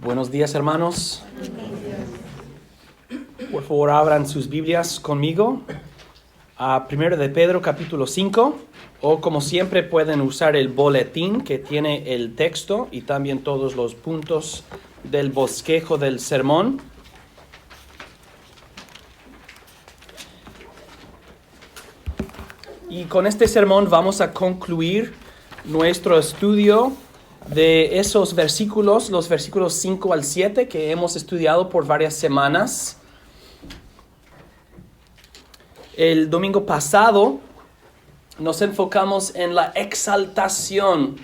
Buenos días, hermanos. Por favor, abran sus Biblias conmigo a 1 de Pedro, capítulo 5, o como siempre pueden usar el boletín que tiene el texto y también todos los puntos del bosquejo del sermón. Y con este sermón vamos a concluir nuestro estudio de esos versículos, los versículos 5 al 7 que hemos estudiado por varias semanas. El domingo pasado nos enfocamos en la exaltación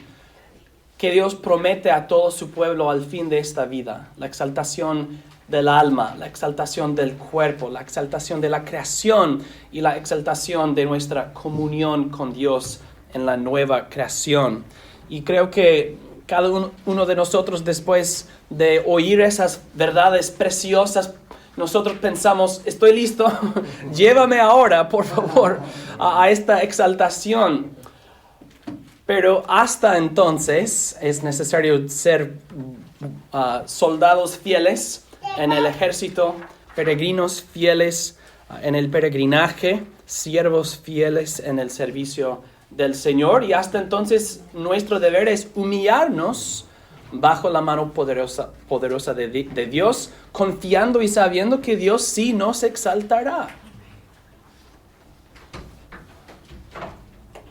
que Dios promete a todo su pueblo al fin de esta vida. La exaltación del alma, la exaltación del cuerpo, la exaltación de la creación y la exaltación de nuestra comunión con Dios en la nueva creación. Y creo que cada uno de nosotros, después de oír esas verdades preciosas, nosotros pensamos, estoy listo, llévame ahora, por favor, a esta exaltación. Pero hasta entonces es necesario ser soldados fieles en el ejército, peregrinos fieles en el peregrinaje, siervos fieles en el servicio del Señor, y hasta entonces nuestro deber es humillarnos bajo la mano poderosa de Dios, confiando y sabiendo que Dios sí nos exaltará.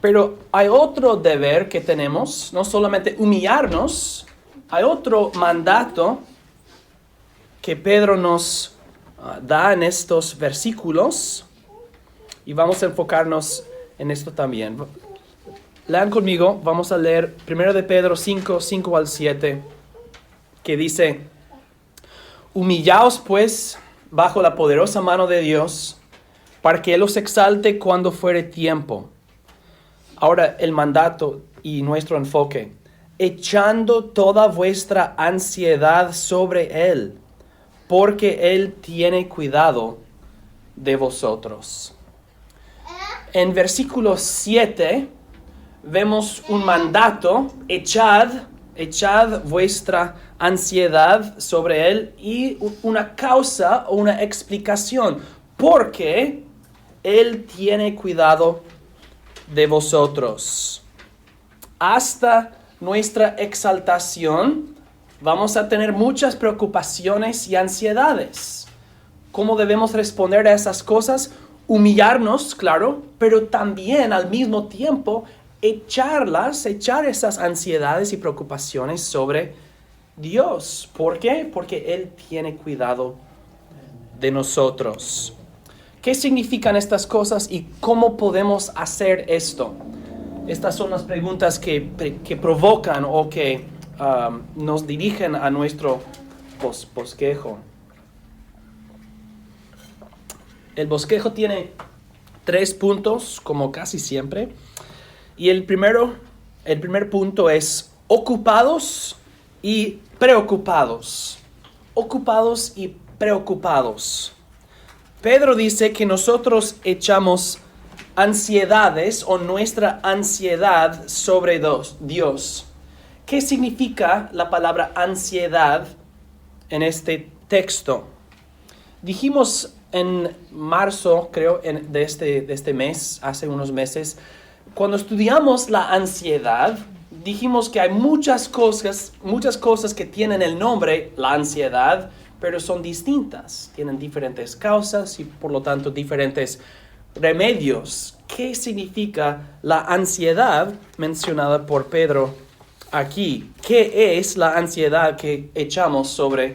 Pero hay otro deber que tenemos, no solamente humillarnos, hay otro mandato que Pedro nos da en estos versículos, y vamos a enfocarnos en esto también. Lean conmigo, vamos a leer 1 de Pedro 5 al 7, que dice: Humillaos pues bajo la poderosa mano de Dios, para que Él os exalte cuando fuere tiempo. Ahora el mandato y nuestro enfoque: echando toda vuestra ansiedad sobre Él, porque Él tiene cuidado de vosotros. En versículo 7 vemos un mandato: echad vuestra ansiedad sobre Él, y una causa o una explicación, porque Él tiene cuidado de vosotros. Hasta nuestra exaltación vamos a tener muchas preocupaciones y ansiedades. ¿Cómo debemos responder a esas cosas? Humillarnos, claro, pero también al mismo tiempo echar esas ansiedades y preocupaciones sobre Dios. ¿Por qué? Porque Él tiene cuidado de nosotros. ¿Qué significan estas cosas y cómo podemos hacer esto? Estas son las preguntas que provocan o que nos dirigen a nuestro bosquejo. El bosquejo tiene 3 puntos, como casi siempre. Y el primer punto es ocupados y preocupados. Ocupados y preocupados. Pedro dice que nosotros echamos ansiedades o nuestra ansiedad sobre Dios. ¿Qué significa la palabra ansiedad en este texto? Dijimos en marzo, creo, de este mes, hace unos meses, cuando estudiamos la ansiedad, dijimos que hay muchas cosas que tienen el nombre, la ansiedad, pero son distintas. Tienen diferentes causas y por lo tanto diferentes remedios. ¿Qué significa la ansiedad mencionada por Pedro aquí? ¿Qué es la ansiedad que echamos sobre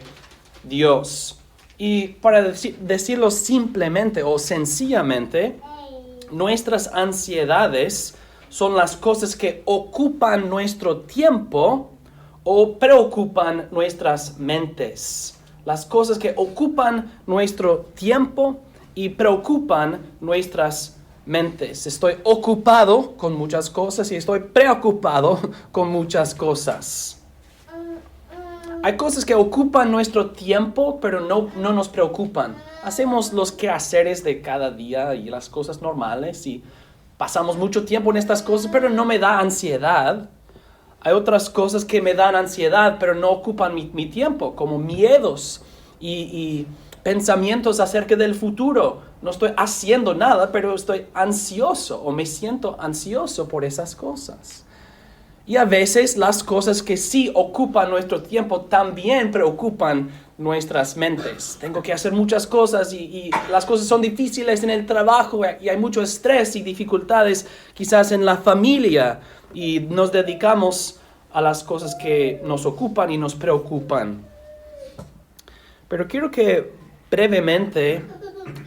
Dios? Y para decirlo simplemente o sencillamente, nuestras ansiedades son las cosas que ocupan nuestro tiempo o preocupan nuestras mentes. Las cosas que ocupan nuestro tiempo y preocupan nuestras mentes. Estoy ocupado con muchas cosas y estoy preocupado con muchas cosas. Hay cosas que ocupan nuestro tiempo, pero no nos preocupan. Hacemos los quehaceres de cada día y las cosas normales y pasamos mucho tiempo en estas cosas, pero no me da ansiedad. Hay otras cosas que me dan ansiedad, pero no ocupan mi tiempo, como miedos y pensamientos acerca del futuro. No estoy haciendo nada, pero estoy ansioso o me siento ansioso por esas cosas. Y a veces las cosas que sí ocupan nuestro tiempo también preocupan nuestras mentes. Tengo que hacer muchas cosas y las cosas son difíciles en el trabajo y hay mucho estrés y dificultades quizás en la familia y nos dedicamos a las cosas que nos ocupan y nos preocupan. Pero quiero que brevemente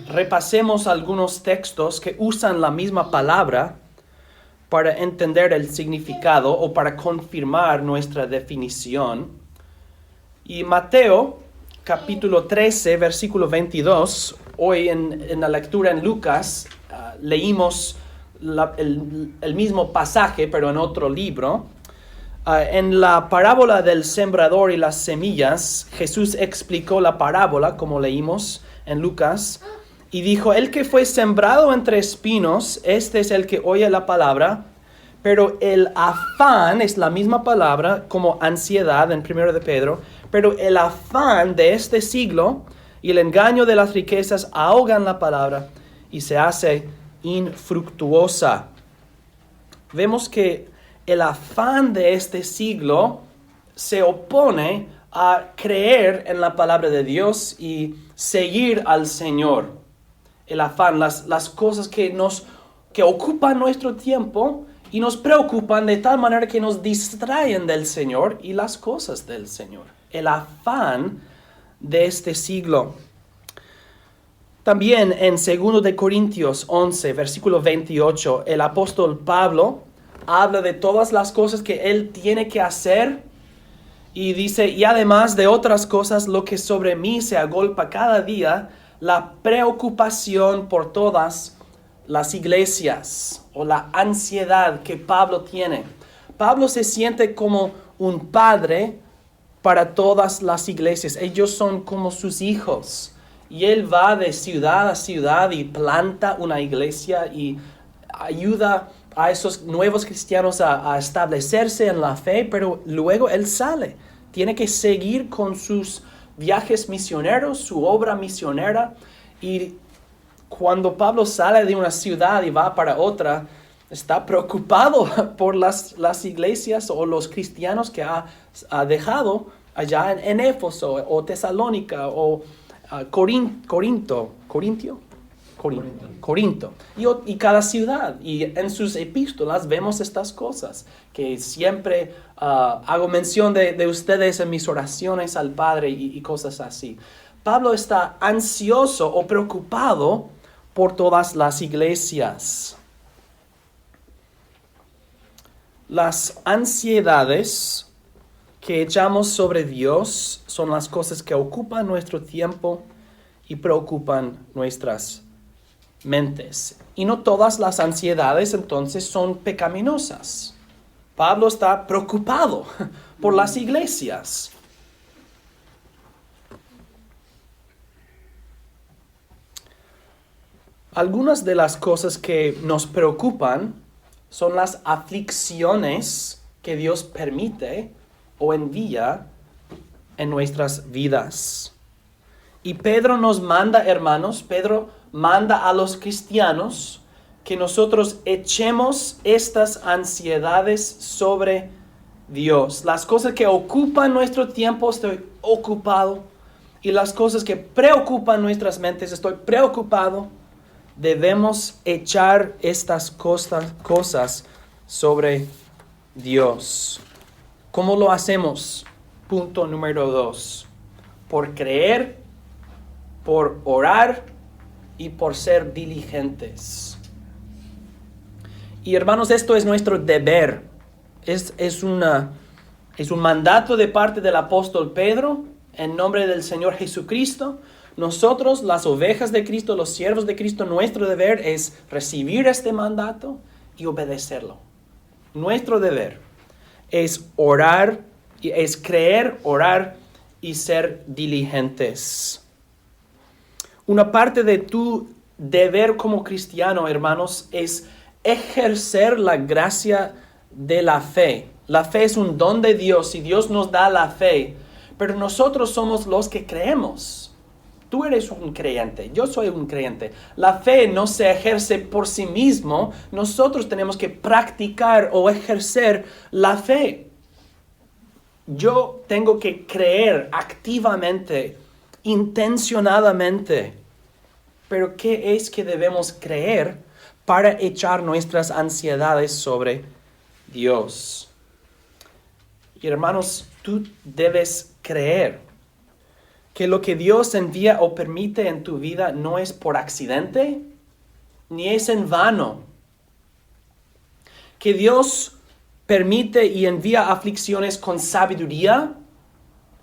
repasemos algunos textos que usan la misma palabra para entender el significado o para confirmar nuestra definición. Y Mateo, capítulo 13, versículo 22, hoy en la lectura en Lucas, leímos el mismo pasaje, pero en otro libro. En la parábola del sembrador y las semillas, Jesús explicó la parábola, como leímos en Lucas, y dijo, el que fue sembrado entre espinos, este es el que oye la palabra, pero el afán es la misma palabra como ansiedad en 1 de Pedro, pero el afán de este siglo y el engaño de las riquezas ahogan la palabra y se hace infructuosa. Vemos que el afán de este siglo se opone a creer en la palabra de Dios y seguir al Señor. El afán, las cosas que ocupan nuestro tiempo y nos preocupan de tal manera que nos distraen del Señor y las cosas del Señor. El afán de este siglo. También en 2 de Corintios 11, versículo 28, el apóstol Pablo habla de todas las cosas que él tiene que hacer y dice, y además de otras cosas, lo que sobre mí se agolpa cada día, la preocupación por todas las iglesias o la ansiedad que Pablo tiene. Pablo se siente como un padre para todas las iglesias. Ellos son como sus hijos. Y él va de ciudad a ciudad y planta una iglesia y ayuda a esos nuevos cristianos a establecerse en la fe, pero luego él sale. Tiene que seguir con sus viajes misioneros, su obra misionera, y cuando Pablo sale de una ciudad y va para otra, está preocupado por las iglesias o los cristianos que ha dejado allá en Éfeso o Tesalónica o Corinto y cada ciudad. Y en sus epístolas vemos estas cosas que siempre hago mención de ustedes en mis oraciones al Padre y cosas así. Pablo está ansioso o preocupado por todas las iglesias. Las ansiedades que echamos sobre Dios son las cosas que ocupan nuestro tiempo y preocupan nuestras mentes. Y no todas las ansiedades entonces son pecaminosas. Pablo está preocupado por las iglesias. Algunas de las cosas que nos preocupan son las aflicciones que Dios permite o envía en nuestras vidas. Y Pedro nos manda, hermanos, Pedro manda a los cristianos que nosotros echemos estas ansiedades sobre Dios. Las cosas que ocupan nuestro tiempo, estoy ocupado. Y las cosas que preocupan nuestras mentes, estoy preocupado. Debemos echar estas cosas sobre Dios. ¿Cómo lo hacemos? Punto número 2. Por creer, por orar y por ser diligentes. Y hermanos, esto es nuestro deber. Es un mandato de parte del apóstol Pedro en nombre del Señor Jesucristo. Nosotros, las ovejas de Cristo, los siervos de Cristo, nuestro deber es recibir este mandato y obedecerlo. Nuestro deber es orar, es creer, orar y ser diligentes. Una parte de tu deber como cristiano, hermanos, es ejercer la gracia de la fe. La fe es un don de Dios y Dios nos da la fe, pero nosotros somos los que creemos. Tú eres un creyente, yo soy un creyente. La fe no se ejerce por sí mismo, nosotros tenemos que practicar o ejercer la fe. Yo tengo que creer activamente, intencionadamente. Pero ¿qué es que debemos creer para echar nuestras ansiedades sobre Dios? Y hermanos, tú debes creer que lo que Dios envía o permite en tu vida no es por accidente, ni es en vano. Que Dios permite y envía aflicciones con sabiduría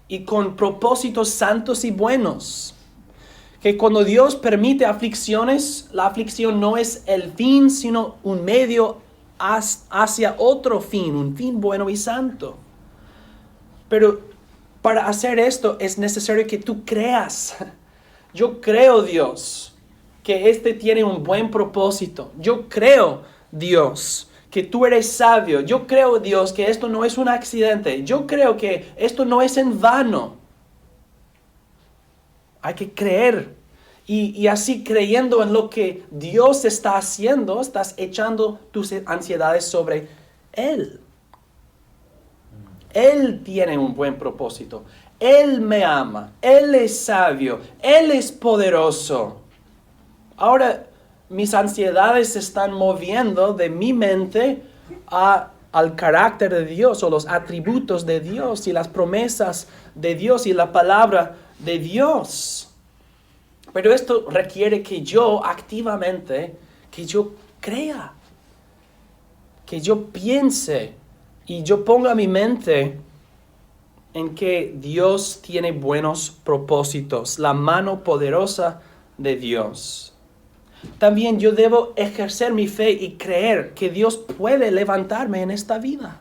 y con propósitos santos y buenos. Que cuando Dios permite aflicciones, la aflicción no es el fin, sino un medio hacia otro fin, un fin bueno y santo. Pero para hacer esto es necesario que tú creas. Yo creo, Dios, que este tiene un buen propósito. Yo creo, Dios, que tú eres sabio. Yo creo, Dios, que esto no es un accidente. Yo creo que esto no es en vano. Hay que creer. Y así creyendo en lo que Dios está haciendo, estás echando tus ansiedades sobre Él. Él tiene un buen propósito. Él me ama. Él es sabio. Él es poderoso. Ahora, mis ansiedades se están moviendo de mi mente al carácter de Dios o los atributos de Dios y las promesas de Dios y la palabra de Dios. Pero esto requiere que yo activamente, que yo crea, que yo piense y yo ponga mi mente en que Dios tiene buenos propósitos, la mano poderosa de Dios. También yo debo ejercer mi fe y creer que Dios puede levantarme en esta vida.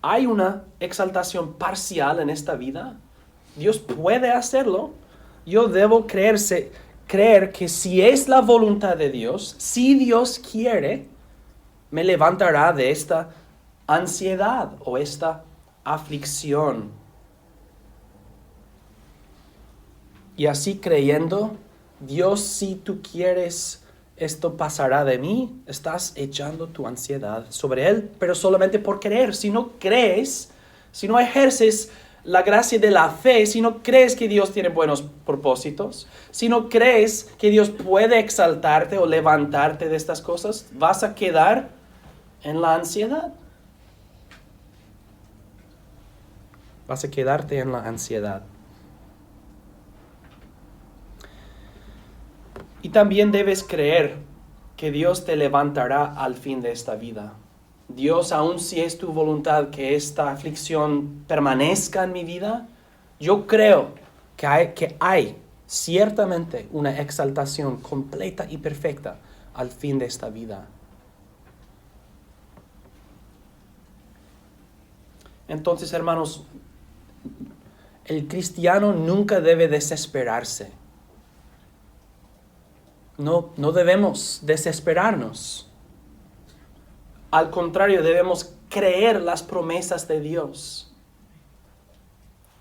¿Hay una exaltación parcial en esta vida? Dios puede hacerlo. Yo debo creer que si es la voluntad de Dios, si Dios quiere, me levantará de esta ansiedad o esta aflicción. Y así creyendo, Dios, si tú quieres, esto pasará de mí. Estás echando tu ansiedad sobre Él, pero solamente por creer. Si no crees, si no ejerces la gracia de la fe, si no crees que Dios tiene buenos propósitos, si no crees que Dios puede exaltarte o levantarte de estas cosas, vas a quedar en la ansiedad. Vas a quedarte en la ansiedad. Y también debes creer que Dios te levantará al fin de esta vida. Dios, aun si es tu voluntad que esta aflicción permanezca en mi vida, yo creo que hay ciertamente una exaltación completa y perfecta al fin de esta vida. Entonces, hermanos, el cristiano nunca debe desesperarse. No debemos desesperarnos. Al contrario, debemos creer las promesas de Dios.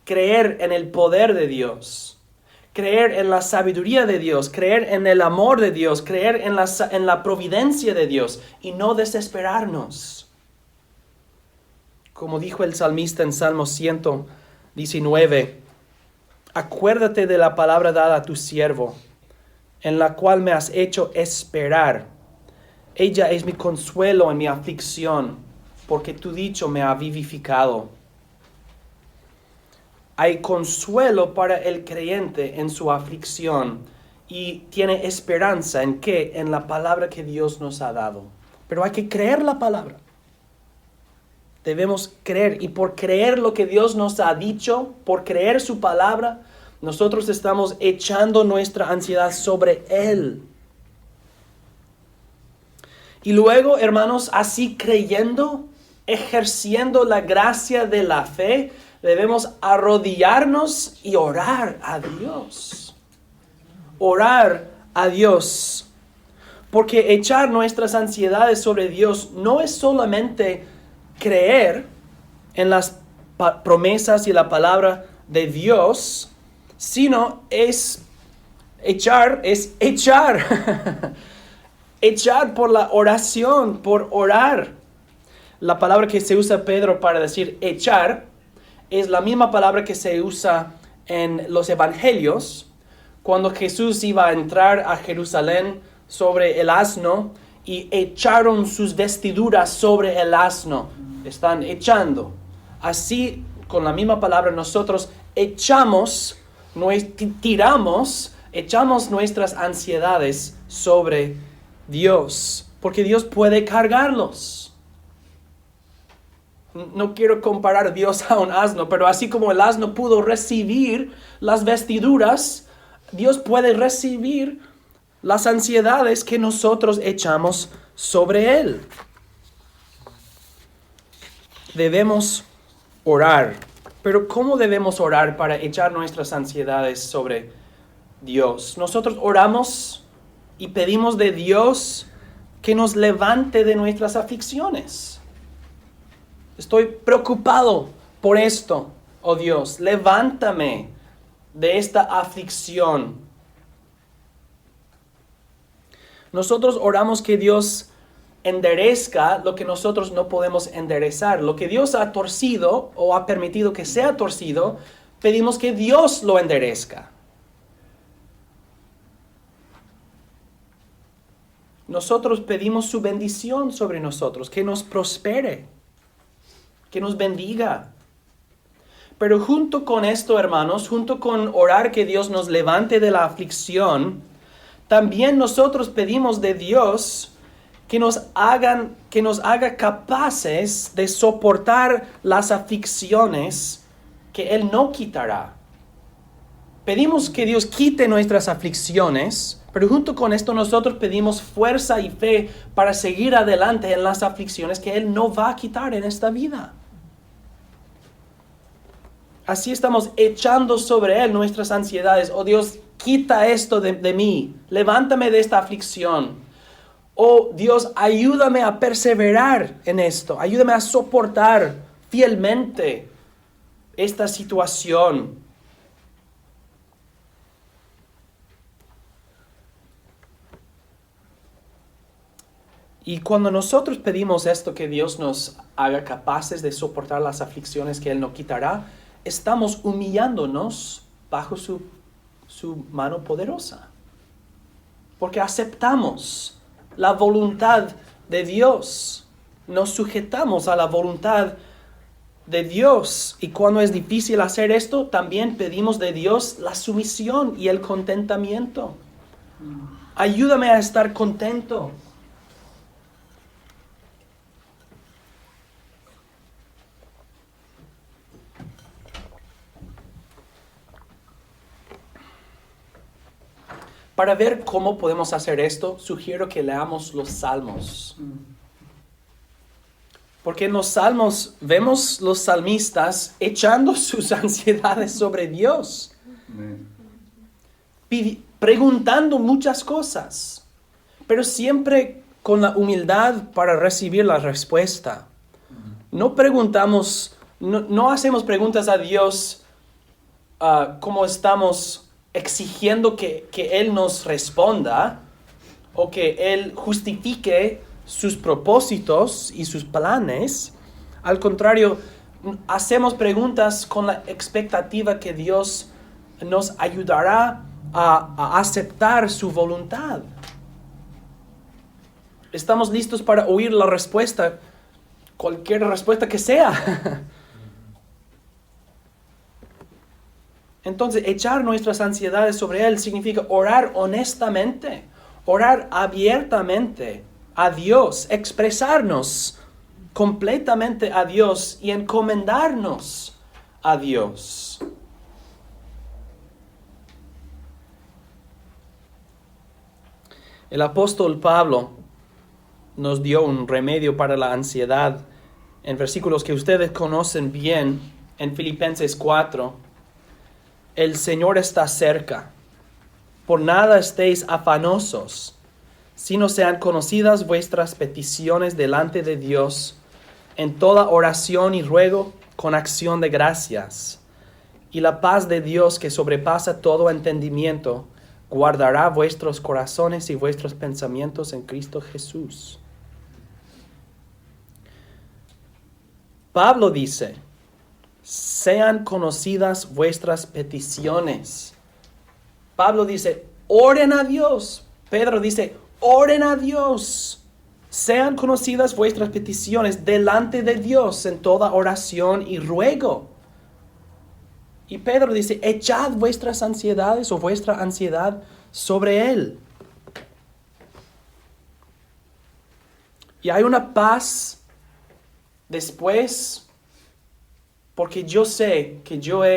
Creer en el poder de Dios. Creer en la sabiduría de Dios. Creer en el amor de Dios. Creer en la providencia de Dios. Y no desesperarnos. Como dijo el salmista en Salmo 119, acuérdate de la palabra dada a tu siervo, en la cual me has hecho esperar. Ella es mi consuelo en mi aflicción, porque tu dicho me ha vivificado. Hay consuelo para el creyente en su aflicción y tiene esperanza en ¿qué? En la palabra que Dios nos ha dado. Pero hay que creer la palabra. Debemos creer, y por creer lo que Dios nos ha dicho, por creer su palabra, nosotros estamos echando nuestra ansiedad sobre Él. Y luego, hermanos, así creyendo, ejerciendo la gracia de la fe, debemos arrodillarnos y orar a Dios. Orar a Dios. Porque echar nuestras ansiedades sobre Dios no es solamente creer en las promesas y la palabra de Dios, sino es echar. Echar por la oración, por orar. La palabra que se usa Pedro para decir echar es la misma palabra que se usa en los evangelios cuando Jesús iba a entrar a Jerusalén sobre el asno y echaron sus vestiduras sobre el asno. Están echando. Así, con la misma palabra, nosotros echamos nuestras ansiedades sobre Dios, porque Dios puede cargarlos. No quiero comparar a Dios a un asno, pero así como el asno pudo recibir las vestiduras, Dios puede recibir las ansiedades que nosotros echamos sobre Él. Debemos orar. Pero ¿cómo debemos orar para echar nuestras ansiedades sobre Dios? Nosotros oramos y pedimos de Dios que nos levante de nuestras aflicciones. Estoy preocupado por esto, oh Dios, levántame de esta aflicción. Nosotros oramos que Dios enderezca lo que nosotros no podemos enderezar. Lo que Dios ha torcido o ha permitido que sea torcido, pedimos que Dios lo enderezca. Nosotros pedimos su bendición sobre nosotros, que nos prospere, que nos bendiga. Pero junto con esto, hermanos, junto con orar que Dios nos levante de la aflicción, también nosotros pedimos de Dios que nos haga capaces de soportar las aflicciones que Él no quitará. Pedimos que Dios quite nuestras aflicciones, pero junto con esto nosotros pedimos fuerza y fe para seguir adelante en las aflicciones que Él no va a quitar en esta vida. Así estamos echando sobre Él nuestras ansiedades. Oh Dios, quita esto de mí. Levántame de esta aflicción. Oh Dios, ayúdame a perseverar en esto. Ayúdame a soportar fielmente esta situación. Y cuando nosotros pedimos esto, que Dios nos haga capaces de soportar las aflicciones que Él no quitará, estamos humillándonos bajo su mano poderosa. Porque aceptamos la voluntad de Dios. Nos sujetamos a la voluntad de Dios. Y cuando es difícil hacer esto, también pedimos de Dios la sumisión y el contentamiento. Ayúdame a estar contento. Para ver cómo podemos hacer esto, sugiero que leamos los Salmos. Porque en los Salmos vemos los salmistas echando sus ansiedades sobre Dios. Preguntando muchas cosas, pero siempre con la humildad para recibir la respuesta. No preguntamos, no hacemos preguntas a Dios como estamos exigiendo que Él nos responda o que Él justifique sus propósitos y sus planes. Al contrario, hacemos preguntas con la expectativa que Dios nos ayudará a aceptar su voluntad. Estamos listos para oír la respuesta, cualquier respuesta que sea. Entonces, echar nuestras ansiedades sobre Él significa orar honestamente, orar abiertamente a Dios, expresarnos completamente a Dios y encomendarnos a Dios. El apóstol Pablo nos dio un remedio para la ansiedad en versículos que ustedes conocen bien en Filipenses 4. El Señor está cerca. Por nada estéis afanosos, sino sean conocidas vuestras peticiones delante de Dios en toda oración y ruego con acción de gracias. Y la paz de Dios, que sobrepasa todo entendimiento, guardará vuestros corazones y vuestros pensamientos en Cristo Jesús. Pablo dice, sean conocidas vuestras peticiones. Pablo dice, oren a Dios. Pedro dice, oren a Dios. Sean conocidas vuestras peticiones delante de Dios en toda oración y ruego. Y Pedro dice, echad vuestras ansiedades o vuestra ansiedad sobre Él. Y hay una paz después, porque yo sé que yo me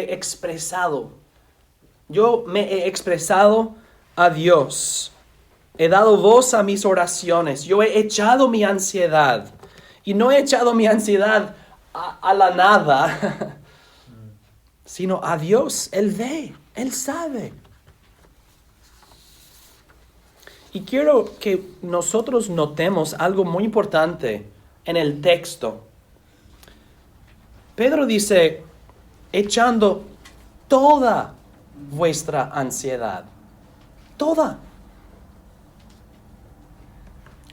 he expresado a Dios. He dado voz a mis oraciones. Yo he echado mi ansiedad. Y no he echado mi ansiedad a la nada, sino a Dios. Él ve, Él sabe. Y quiero que nosotros notemos algo muy importante en el texto. Pedro dice, echando toda vuestra ansiedad. Toda.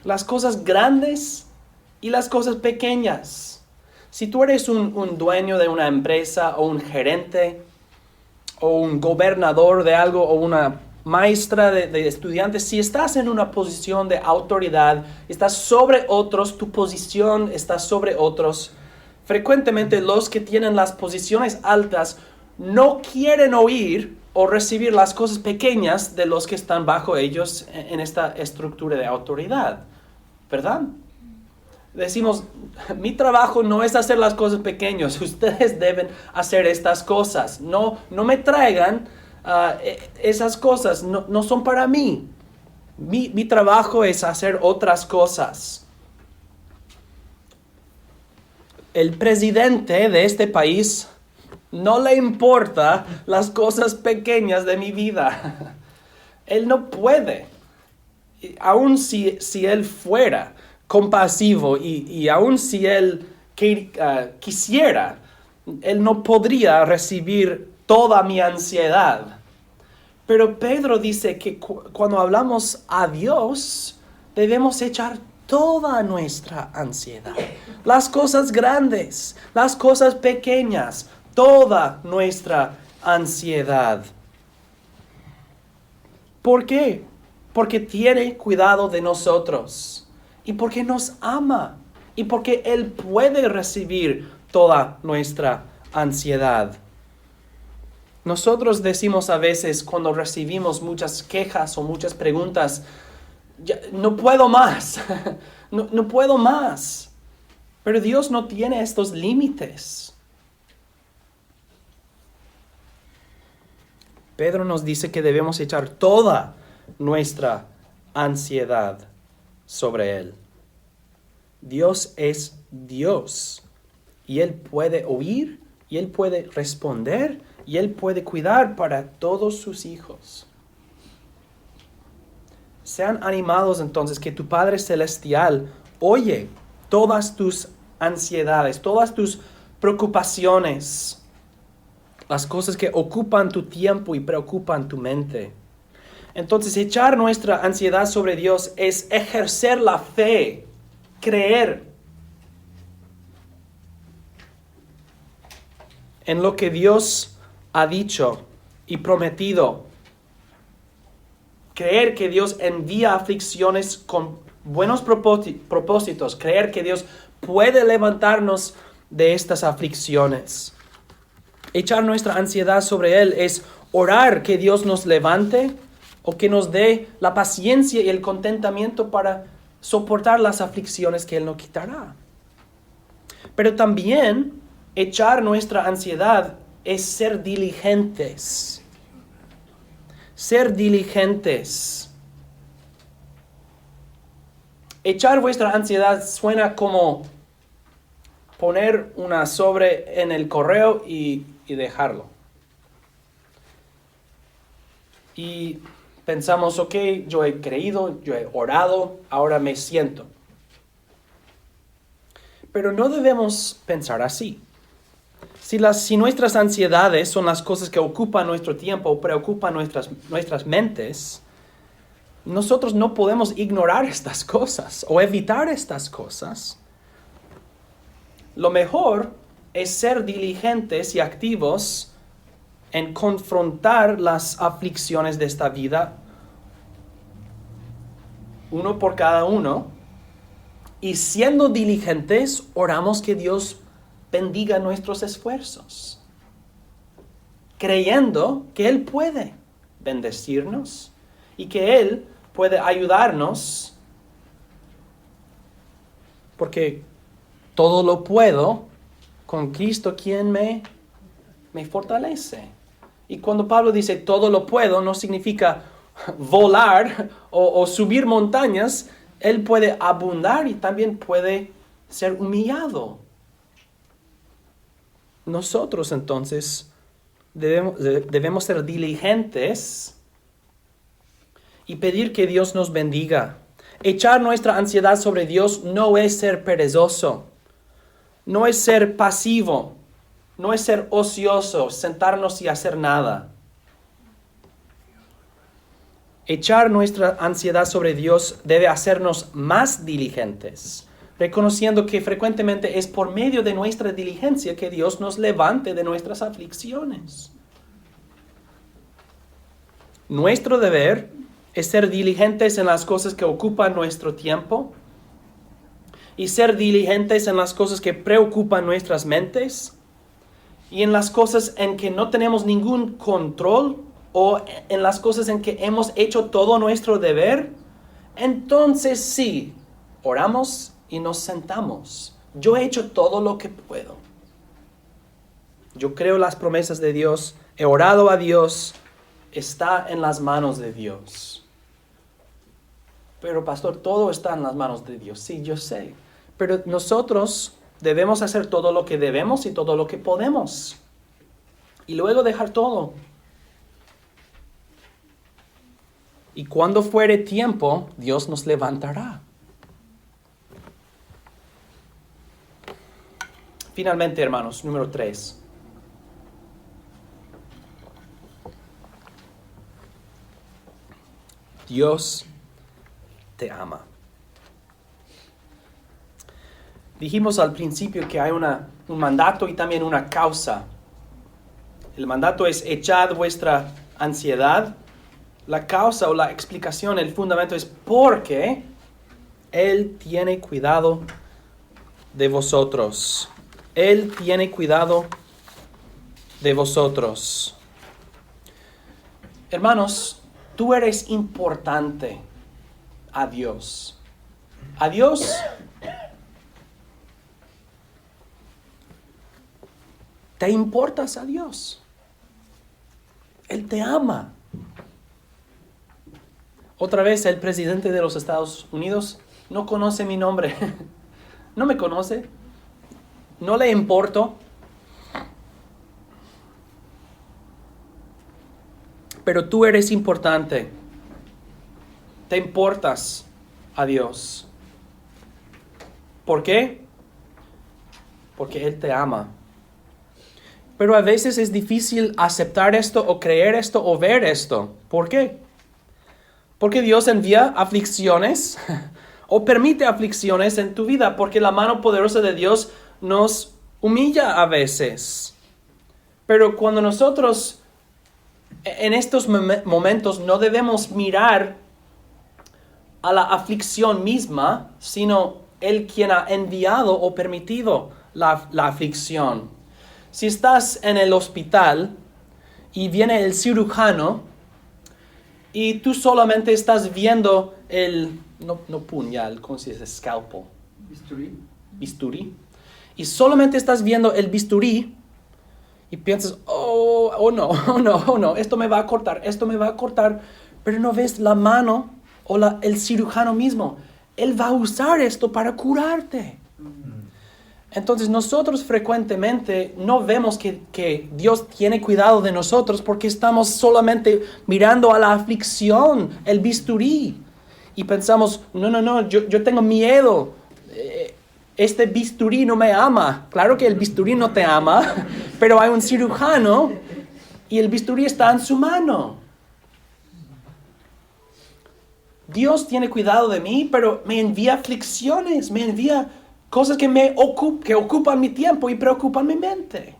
Las cosas grandes y las cosas pequeñas. Si tú eres un dueño de una empresa o un gerente o un gobernador de algo o una maestra de estudiantes, si estás en una posición de autoridad, estás sobre otros, tu posición está sobre otros. Frecuentemente los que tienen las posiciones altas no quieren oír o recibir las cosas pequeñas de los que están bajo ellos en esta estructura de autoridad, ¿verdad? Decimos, mi trabajo no es hacer las cosas pequeñas, ustedes deben hacer estas cosas. No me traigan esas cosas, no son para mí. Mi trabajo es hacer otras cosas. El presidente de este país no le importa las cosas pequeñas de mi vida. Él no puede. Aun si él fuera compasivo y aun si él quisiera, él no podría recibir toda mi ansiedad. Pero Pedro dice que cuando hablamos a Dios, debemos echar toda nuestra ansiedad. Las cosas grandes, las cosas pequeñas, toda nuestra ansiedad. ¿Por qué? Porque tiene cuidado de nosotros. Y porque nos ama. Y porque Él puede recibir toda nuestra ansiedad. Nosotros decimos a veces cuando recibimos muchas quejas o muchas preguntas, no puedo más, no puedo más. Pero Dios no tiene estos límites. Pedro nos dice que debemos echar toda nuestra ansiedad sobre Él. Dios es Dios y Él puede oír y Él puede responder y Él puede cuidar para todos sus hijos. Sean animados entonces que tu Padre Celestial oye todas tus ansiedades, todas tus preocupaciones, las cosas que ocupan tu tiempo y preocupan tu mente. Entonces, echar nuestra ansiedad sobre Dios es ejercer la fe, creer en lo que Dios ha dicho y prometido. Creer que Dios envía aflicciones con buenos propósitos. Creer que Dios puede levantarnos de estas aflicciones. Echar nuestra ansiedad sobre Él es orar que Dios nos levante o que nos dé la paciencia y el contentamiento para soportar las aflicciones que Él no quitará. Pero también echar nuestra ansiedad es ser diligentes. Ser diligentes. Echar vuestra ansiedad suena como poner una sobre en el correo y dejarlo. pensamos, ok, yo he creído, yo he orado, ahora me siento. Pero no debemos pensar así. Si nuestras ansiedades son las cosas que ocupan nuestro tiempo o preocupan nuestras mentes, nosotros no podemos ignorar estas cosas o evitar estas cosas. Lo mejor es ser diligentes y activos en confrontar las aflicciones de esta vida, uno por cada uno, y siendo diligentes, oramos que Dios bendiga nuestros esfuerzos, creyendo que Él puede bendecirnos y que Él puede ayudarnos, porque todo lo puedo con Cristo quien me fortalece. Y cuando Pablo dice todo lo puedo, no significa volar o subir montañas. Él puede abundar y también puede ser humillado. Nosotros entonces debemos ser diligentes y pedir que Dios nos bendiga. Echar nuestra ansiedad sobre Dios no es ser perezoso, no es ser pasivo, no es ser ocioso, sentarnos y hacer nada. Echar nuestra ansiedad sobre Dios debe hacernos más diligentes, reconociendo que frecuentemente es por medio de nuestra diligencia que Dios nos levante de nuestras aflicciones. Nuestro deber es ser diligentes en las cosas que ocupan nuestro tiempo y ser diligentes en las cosas que preocupan nuestras mentes y en las cosas en que no tenemos ningún control o en las cosas en que hemos hecho todo nuestro deber. Entonces sí, oramos y nos sentamos. Yo he hecho todo lo que puedo. Yo creo las promesas de Dios, he orado a Dios, está en las manos de Dios. Pero pastor, todo está en las manos de Dios. Sí, yo sé. Pero nosotros debemos hacer todo lo que debemos y todo lo que podemos. Y luego dejar todo. Y cuando fuere tiempo, Dios nos levantará. Finalmente, hermanos, número 3. Dios te ama. Dijimos al principio que hay un mandato y también una causa. El mandato es echad vuestra ansiedad. La causa o la explicación, el fundamento es porque Él tiene cuidado de vosotros. Él tiene cuidado de vosotros. Hermanos, tú eres importante a Dios. A Dios te importas a Dios. Él te ama. Otra vez el presidente de los Estados Unidos no conoce mi nombre. No me conoce. No le importo. Pero tú eres importante. Te importas a Dios. ¿Por qué? Porque Él te ama. Pero a veces es difícil aceptar esto o creer esto o ver esto. ¿Por qué? Porque Dios envía aflicciones o permite aflicciones en tu vida, porque la mano poderosa de Dios nos humilla a veces. Pero cuando nosotros en estos momentos no debemos mirar a la aflicción misma, sino Él quien ha enviado o permitido la aflicción. Si estás en el hospital y viene el cirujano y tú solamente estás viendo no puñal, ¿cómo se dice? Scalpel. Bisturí. Y solamente estás viendo el bisturí y piensas, oh no, esto me va a cortar, pero no ves la mano o el cirujano mismo. Él va a usar esto para curarte. Entonces nosotros frecuentemente no vemos que Dios tiene cuidado de nosotros porque estamos solamente mirando a la aflicción, el bisturí. Y pensamos, no, yo tengo miedo. Este bisturí no me ama. Claro que el bisturí no te ama, pero hay un cirujano y el bisturí está en su mano. Dios tiene cuidado de mí, pero me envía aflicciones, me envía cosas que ocupan mi tiempo y preocupan mi mente.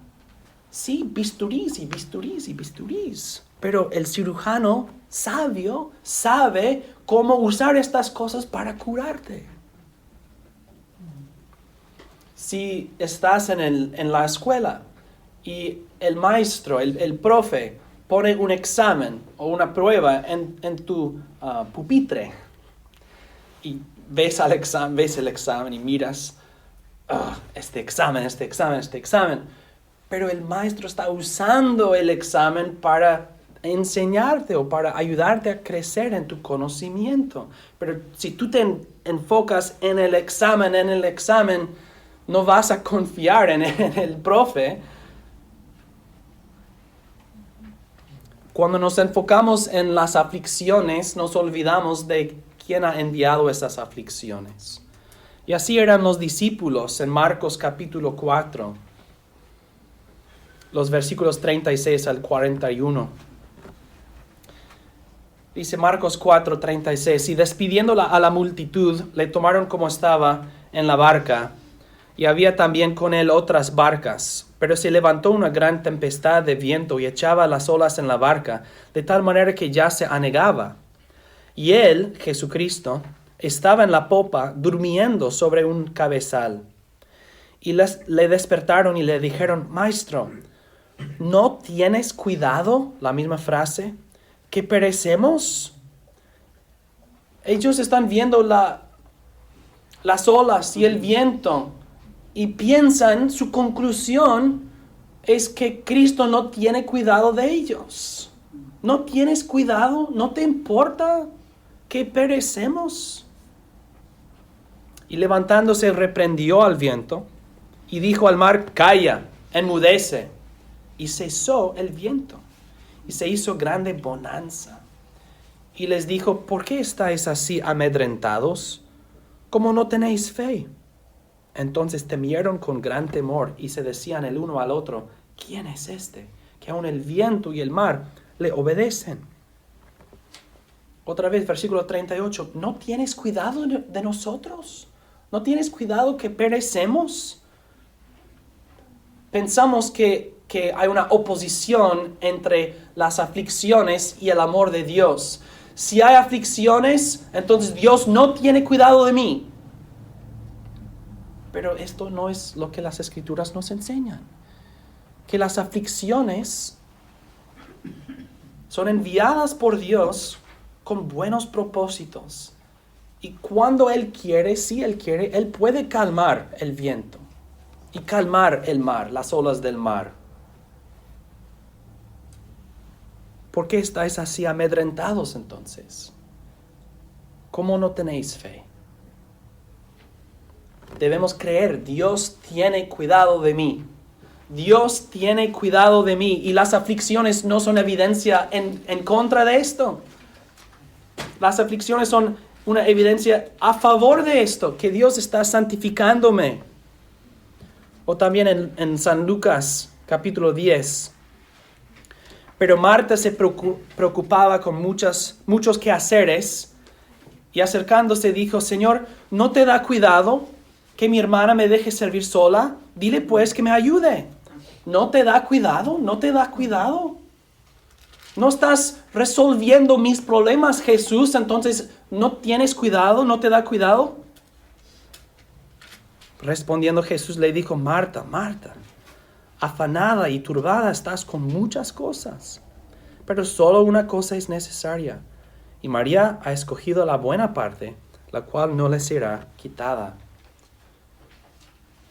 Sí, bisturís y bisturís y bisturís. Pero el cirujano sabio sabe cómo usar estas cosas para curarte. Si estás en la escuela y el maestro, el profe, pone un examen o una prueba en tu pupitre y ves el examen y miras este examen. Pero el maestro está usando el examen para enseñarte o para ayudarte a crecer en tu conocimiento. Pero si tú te enfocas en el examen, no vas a confiar en el profe. Cuando nos enfocamos en las aflicciones, nos olvidamos de quién ha enviado esas aflicciones. Y así eran los discípulos en Marcos capítulo 4, los versículos 36 al 41. Dice Marcos 4, 36, y despidiéndola a la multitud, le tomaron como estaba en la barca, y había también con él otras barcas. Pero se levantó una gran tempestad de viento y echaba las olas en la barca, de tal manera que ya se anegaba. Y él, Jesucristo, estaba en la popa, durmiendo sobre un cabezal. Y le despertaron y le dijeron, Maestro, ¿no tienes cuidado? La misma frase, que perecemos. Ellos están viendo las olas y el viento y piensan, su conclusión es que Cristo no tiene cuidado de ellos. ¿No tienes cuidado? ¿No te importa que perecemos? Y levantándose reprendió al viento y dijo al mar, calla, enmudece. Y cesó el viento y se hizo grande bonanza. Y les dijo, ¿por qué estáis así amedrentados? ¿Cómo no tenéis fe? Entonces temieron con gran temor y se decían el uno al otro, ¿quién es este? Que aun el viento y el mar le obedecen. Otra vez, versículo 38, ¿no tienes cuidado de nosotros? ¿No tienes cuidado que perecemos? Pensamos que hay una oposición entre las aflicciones y el amor de Dios. Si hay aflicciones, entonces Dios no tiene cuidado de mí. Pero esto no es lo que las Escrituras nos enseñan. Que las aflicciones son enviadas por Dios con buenos propósitos. Y cuando Él quiere, si Él quiere, Él puede calmar el viento y calmar el mar, las olas del mar. ¿Por qué estáis así amedrentados entonces? ¿Cómo no tenéis fe? Debemos creer, Dios tiene cuidado de mí. Dios tiene cuidado de mí y las aflicciones no son evidencia en contra de esto. Las aflicciones son una evidencia a favor de esto, que Dios está santificándome. O también en San Lucas capítulo 10. Pero Marta se preocupaba con muchos quehaceres y acercándose dijo, Señor, ¿no te da cuidado que mi hermana me deje servir sola? Dile pues que me ayude. ¿No te da cuidado? ¿No te da cuidado? ¿No estás resolviendo mis problemas, Jesús? Entonces, ¿no tienes cuidado? ¿No te da cuidado? Respondiendo Jesús le dijo, Marta, Marta, afanada y turbada estás con muchas cosas, pero solo una cosa es necesaria. Y María ha escogido la buena parte, la cual no le será quitada.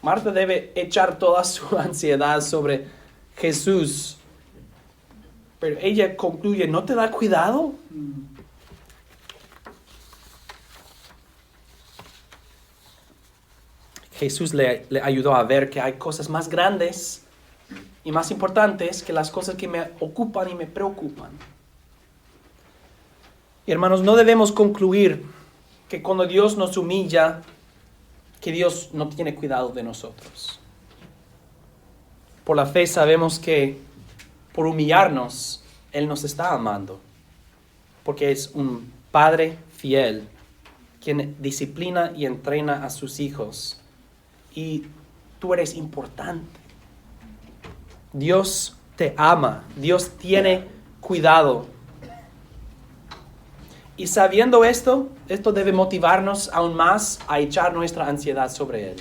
Marta debe echar toda su ansiedad sobre Jesús. Pero ella concluye, ¿no te da cuidado? Jesús le ayudó a ver que hay cosas más grandes y más importantes que las cosas que me ocupan y me preocupan. Y hermanos, no debemos concluir que cuando Dios nos humilla, que Dios no tiene cuidado de nosotros. Por la fe sabemos que por humillarnos, Él nos está amando, porque es un Padre fiel quien disciplina y entrena a sus hijos. Y tú eres importante. Dios te ama, Dios tiene cuidado. Y sabiendo esto debe motivarnos aún más a echar nuestra ansiedad sobre Él.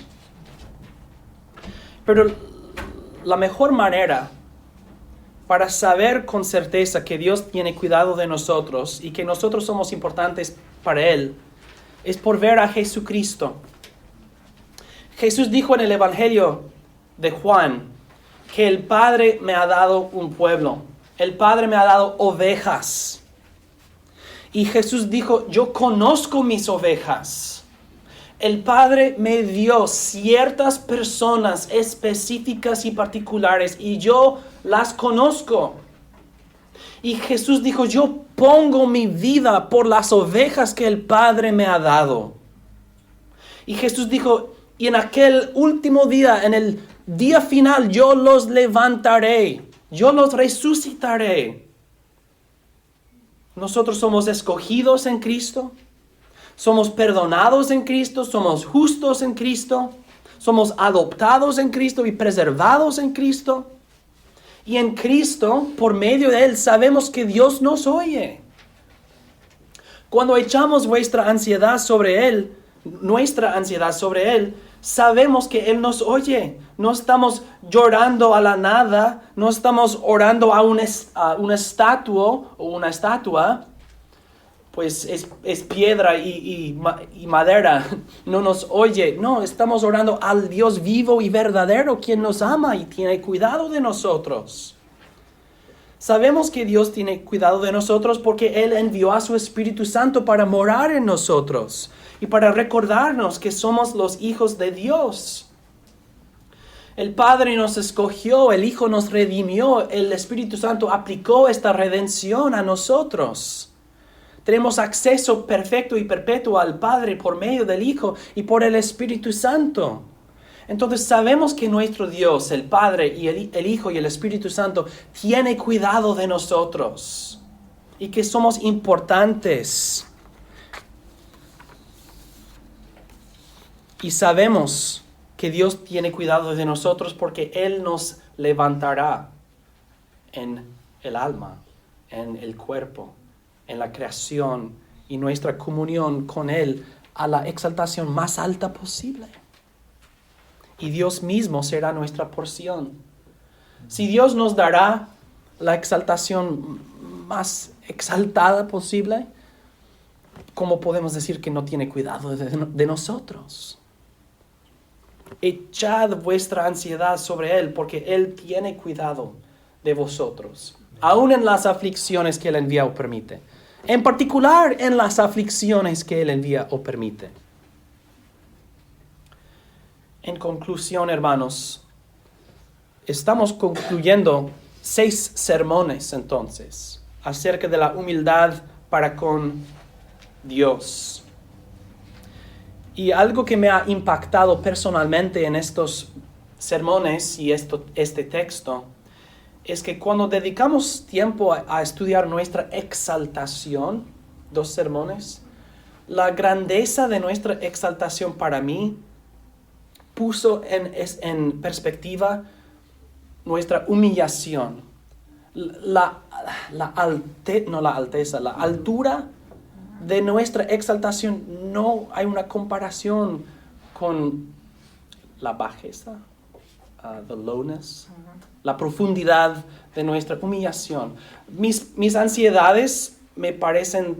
Pero la mejor manera para saber con certeza que Dios tiene cuidado de nosotros y que nosotros somos importantes para Él es por ver a Jesucristo. Jesús dijo en el Evangelio de Juan que el Padre me ha dado un pueblo. El Padre me ha dado ovejas. Y Jesús dijo, yo conozco mis ovejas. El Padre me dio ciertas personas específicas y particulares y yo las conozco. Y Jesús dijo, yo pongo mi vida por las ovejas que el Padre me ha dado. Y Jesús dijo, y en aquel último día, en el día final, yo los levantaré, yo los resucitaré. Nosotros somos escogidos en Cristo, somos perdonados en Cristo, somos justos en Cristo, somos adoptados en Cristo y preservados en Cristo. Y en Cristo, por medio de Él, sabemos que Dios nos oye. Cuando echamos nuestra ansiedad sobre Él, sabemos que Él nos oye. No estamos llorando a la nada, no estamos orando a una estatua o una estatua, pues es piedra y madera, no nos oye. No, estamos orando al Dios vivo y verdadero, quien nos ama y tiene cuidado de nosotros. Sabemos que Dios tiene cuidado de nosotros porque Él envió a su Espíritu Santo para morar en nosotros y para recordarnos que somos los hijos de Dios. El Padre nos escogió, el Hijo nos redimió, el Espíritu Santo aplicó esta redención a nosotros. Tenemos acceso perfecto y perpetuo al Padre por medio del Hijo y por el Espíritu Santo. Entonces sabemos que nuestro Dios, el Padre y el Hijo y el Espíritu Santo, tiene cuidado de nosotros y que somos importantes. Y sabemos que Dios tiene cuidado de nosotros porque Él nos levantará en el alma, en el cuerpo, en la creación y nuestra comunión con Él a la exaltación más alta posible. Y Dios mismo será nuestra porción. Si Dios nos dará la exaltación más exaltada posible, ¿cómo podemos decir que no tiene cuidado de nosotros? Echad vuestra ansiedad sobre Él, porque Él tiene cuidado de vosotros, aún en las aflicciones que Él envía o permite. En particular, en las aflicciones que Él envía o permite. En conclusión, hermanos, estamos concluyendo 6 sermones, entonces, acerca de la humildad para con Dios. Y algo que me ha impactado personalmente en estos sermones y este texto es que cuando dedicamos tiempo a estudiar nuestra exaltación, 2 sermones, la grandeza de nuestra exaltación para mí puso en perspectiva nuestra humillación, la altura de nuestra exaltación. No hay una comparación con la bajeza, the lowness, la profundidad de nuestra humillación. Mis ansiedades me parecen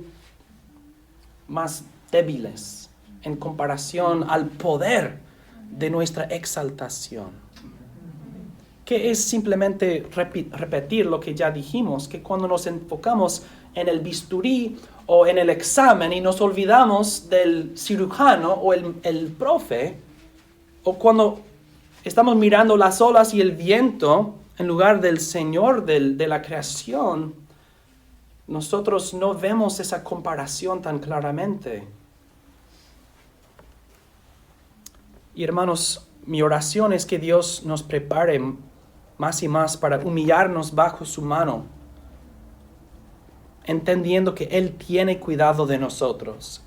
más débiles en comparación al poder de nuestra exaltación, que es simplemente repetir lo que ya dijimos, que cuando nos enfocamos en el bisturí o en el examen y nos olvidamos del cirujano o el profe, O cuando estamos mirando las olas y el viento en lugar del Señor de la creación, nosotros no vemos esa comparación tan claramente. Y hermanos, mi oración es que Dios nos prepare más y más para humillarnos bajo su mano, entendiendo que Él tiene cuidado de nosotros.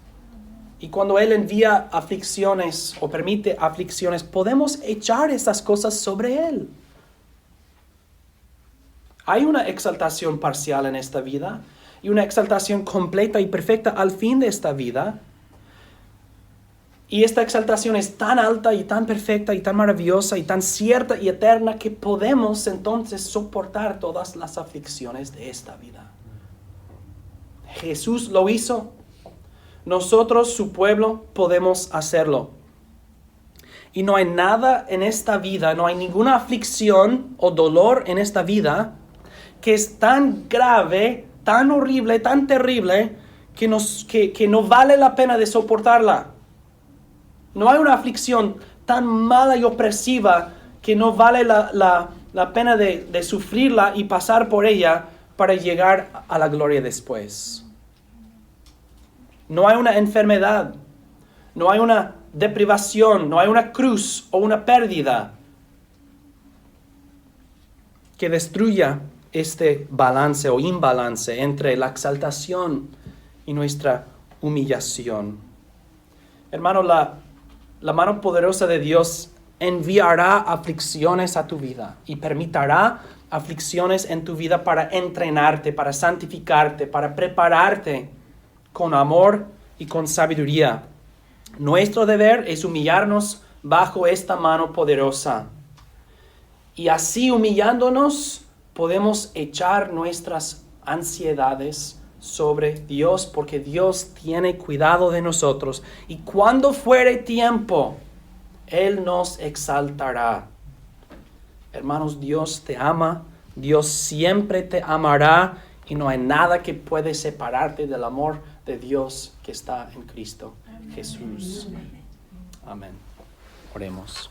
Y cuando Él envía aflicciones o permite aflicciones, podemos echar esas cosas sobre Él. Hay una exaltación parcial en esta vida y una exaltación completa y perfecta al fin de esta vida. Y esta exaltación es tan alta y tan perfecta y tan maravillosa y tan cierta y eterna que podemos entonces soportar todas las aflicciones de esta vida. Jesús lo hizo. Nosotros, su pueblo, podemos hacerlo. Y no hay nada en esta vida, no hay ninguna aflicción o dolor en esta vida que es tan grave, tan horrible, tan terrible, que no vale la pena de soportarla. No hay una aflicción tan mala y opresiva que no vale la pena de sufrirla y pasar por ella para llegar a la gloria después. No hay una enfermedad, no hay una deprivación, no hay una cruz o una pérdida que destruya este balance o imbalance entre la exaltación y nuestra humillación. Hermano, la mano poderosa de Dios enviará aflicciones a tu vida y permitirá aflicciones en tu vida para entrenarte, para santificarte, para prepararte con amor y con sabiduría. Nuestro deber es humillarnos bajo esta mano poderosa. Y así humillándonos, podemos echar nuestras ansiedades sobre Dios, porque Dios tiene cuidado de nosotros. Y cuando fuere tiempo, Él nos exaltará. Hermanos, Dios te ama, Dios siempre te amará, y no hay nada que puede separarte del amor de Dios que está en Cristo Jesús. Amén. Oremos.